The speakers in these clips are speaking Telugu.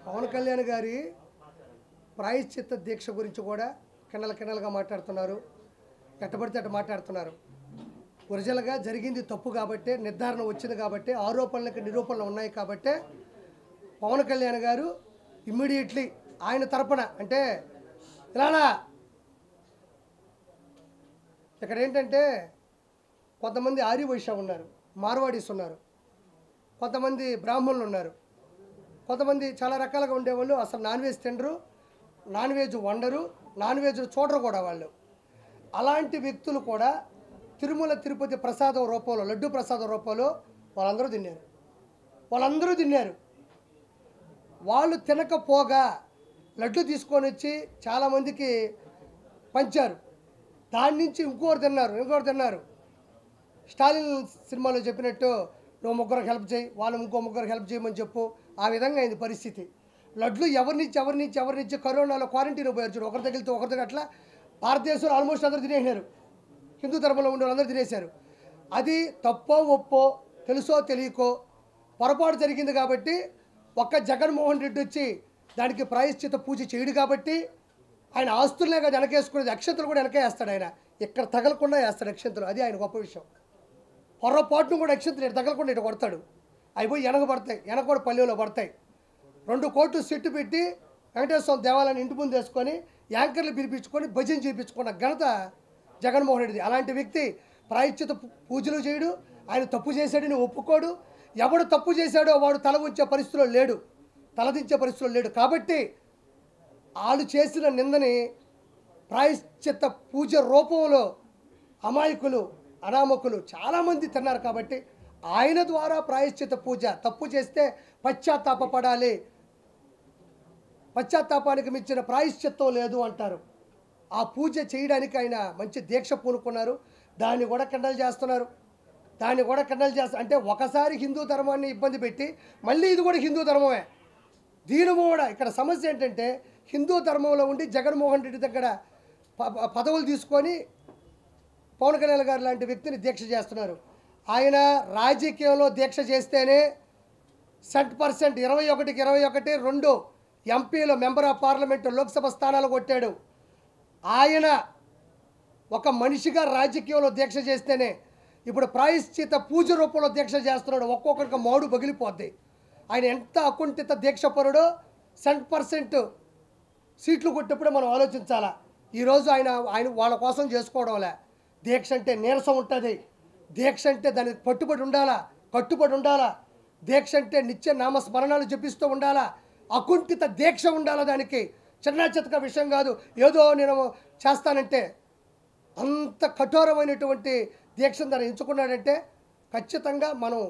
పవన్ కళ్యాణ్ గారి ప్రాయశ్చిత్త దీక్ష గురించి కూడా కిన్నెలగా మాట్లాడుతున్నారు. ఎట్టబడితే అట్ట మాట్లాడుతున్నారు. ఒరిజినల్గా జరిగింది తప్పు కాబట్టి, నిర్ధారణ వచ్చింది కాబట్టి, ఆరోపణలకు నిరూపణలు ఉన్నాయి కాబట్టి పవన్ కళ్యాణ్ గారు ఇమ్మీడియట్లీ ఆయన తరపున అంటే ఇలా ఇక్కడ ఏంటంటే కొంతమంది ఆర్యవైశ్య ఉన్నారు, మార్వాడీస్ ఉన్నారు, కొంతమంది బ్రాహ్మణులు ఉన్నారు, కొంతమంది చాలా రకాలుగా ఉండేవాళ్ళు అసలు నాన్ వెజ్ తినరు, నాన్ వెజ్ వండరు, నాన్ వెజ్ చూడరు కూడా వాళ్ళు. అలాంటి వ్యక్తులు కూడా తిరుమల తిరుపతి ప్రసాదం రూపంలో, లడ్డు ప్రసాదం రూపంలో వాళ్ళందరూ తిన్నారు. వాళ్ళు తినకపోగా లడ్డు తీసుకొని వచ్చి చాలామందికి పంచారు. దాని నుంచి ఇంకోరు తిన్నారు. స్టాలిన్ సినిమాలో చెప్పినట్టు నువ్వు ముగ్గురికి హెల్ప్ చేయి, వాళ్ళు ఇంకో ముగ్గురికి హెల్ప్ చేయమని చెప్పు. ఆ విధంగా అయింది పరిస్థితి. లడ్లు ఎవరినిచ్చి కరోనాలో క్వారంటైన్ పోయారు చూడు, ఒకరి తగిలితే ఒకరి అట్లా భారతదేశంలో ఆల్మోస్ట్ అందరూ తినేసినారు. హిందూ ధర్మంలో ఉండే వాళ్ళందరూ తినేశారు. అది తప్పో ఒప్పో తెలుసో తెలియకో పొరపాటు జరిగింది కాబట్టి ఒక్క జగన్మోహన్ రెడ్డి వచ్చి దానికి ప్రాయశ్చిత పూజ చేయడు కాబట్టి ఆయన ఆస్తులనే కదా వెనకేసుకునేది, అక్షంతలు కూడా వెనకేస్తాడు. ఆయన ఇక్కడ తగలకుండా వేస్తాడు అక్షంతలు. అది ఆయన గొప్ప విషయం. పొరపాటును కూడా అక్షంతలు ఇటు తగలకుండా ఇటు కొడతాడు. అవి పోయి వెనక కూడా పల్లెలో పడతాయి. 2 కోట్లు సెట్టు పెట్టి వెంకటేశ్వర దేవాలయాన్ని ఇంటి ముందు వేసుకొని యాంకర్లు పిలిపించుకొని భజన చేయించుకున్న ఘనత జగన్మోహన్ రెడ్డిది. అలాంటి వ్యక్తి ప్రాయశ్చిత పూజలు చేయడు. ఆయన తప్పు చేశాడని ఒప్పుకోడు. ఎవడు తప్పు చేశాడో వాడు తల ఉంచే పరిస్థితిలో లేడు, తలదించే పరిస్థితిలో లేడు. కాబట్టి వాళ్ళు చేసిన నిందని ప్రాయశ్చిత్త పూజ రూపంలో అమాయకులు, అనామకులు చాలామంది తిన్నారు. కాబట్టి ఆయన ద్వారా ప్రాయశ్చిత్త పూజ, తప్పు చేస్తే పశ్చాత్తాపడాలి, పశ్చాత్తాపానికి మించిన ప్రాయశ్చిత్తం లేదు అంటారు. ఆ పూజ చేయడానికి ఆయన మంచి దీక్ష పూనుకున్నారు. దాన్ని కూడా కండలు చేస్తున్నారు. అంటే ఒకసారి హిందూ ధర్మాన్ని ఇబ్బంది పెట్టి మళ్ళీ ఇది కూడా హిందూ ధర్మమే. దీని కూడా ఇక్కడ సమస్య ఏంటంటే హిందూ ధర్మంలో ఉండి జగన్మోహన్ రెడ్డి దగ్గర పదవులు తీసుకొని పవన్ కళ్యాణ్ గారు లాంటి వ్యక్తిని దీక్ష చేస్తున్నారు. ఆయన రాజకీయంలో దీక్ష చేస్తేనే 100% 21కి 21 2 ఎంపీలు మెంబర్ ఆఫ్ పార్లమెంటు లోక్సభ స్థానాలు కొట్టాడు. ఆయన ఒక మనిషిగా రాజకీయంలో దీక్ష చేస్తేనే ఇప్పుడు ప్రాయశ్చిత పూజ రూపంలో దీక్ష చేస్తున్నాడు. ఒక్కొక్కరికి మాడు పగిలిపోద్ది. ఆయన ఎంత అకుంఠిత దీక్షపరుడో 100% సీట్లు కొట్టేప్పుడు మనం ఆలోచించాలా. ఈరోజు ఆయన వాళ్ళ కోసం చేసుకోవడంలే. దీక్ష అంటే నీరసం ఉంటుంది. దీక్ష అంటే దానికి కట్టుబడి ఉండాలా. దీక్ష అంటే నిత్య నామస్మరణాలు జపిస్తూ ఉండాలా. అకుంఠిత దీక్ష ఉండాలా. దానికి చిన్న చితక విషయం కాదు. ఏదో నేను చేస్తానంటే అంత కఠోరమైనటువంటి దీక్షను దాన్ని ఎంచుకున్నాడంటే ఖచ్చితంగా మనం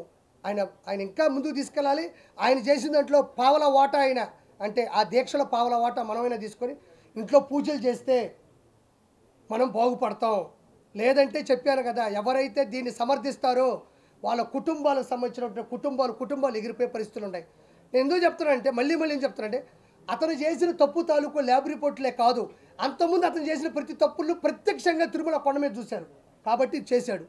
ఆయన ఇంకా ముందుకు తీసుకెళ్ళాలి. ఆయన చేసిన దాంట్లో పావలా వాటా ఆయన అంటే ఆ దీక్షలో పావలా వాటా మనమైనా తీసుకొని ఇంట్లో పూజలు చేస్తే మనం బాగుపడతాం. లేదంటే చెప్పాను కదా, ఎవరైతే దీన్ని సమర్థిస్తారో వాళ్ళ కుటుంబాలకు సంబంధించినటువంటి కుటుంబాలు ఎగిరిపోయే పరిస్థితులు ఉన్నాయి. నేను ఎందుకు చెప్తున్నానంటే మళ్ళీ ఏం చెప్తున్నానంటే అతను చేసిన తప్పు తాలూకు ల్యాబ్ రిపోర్ట్లే కాదు, అంతకుముందు అతను చేసిన ప్రతి తప్పులు ప్రత్యక్షంగా తిరుమల కొండ మీద చూశారు కాబట్టి చేశాడు.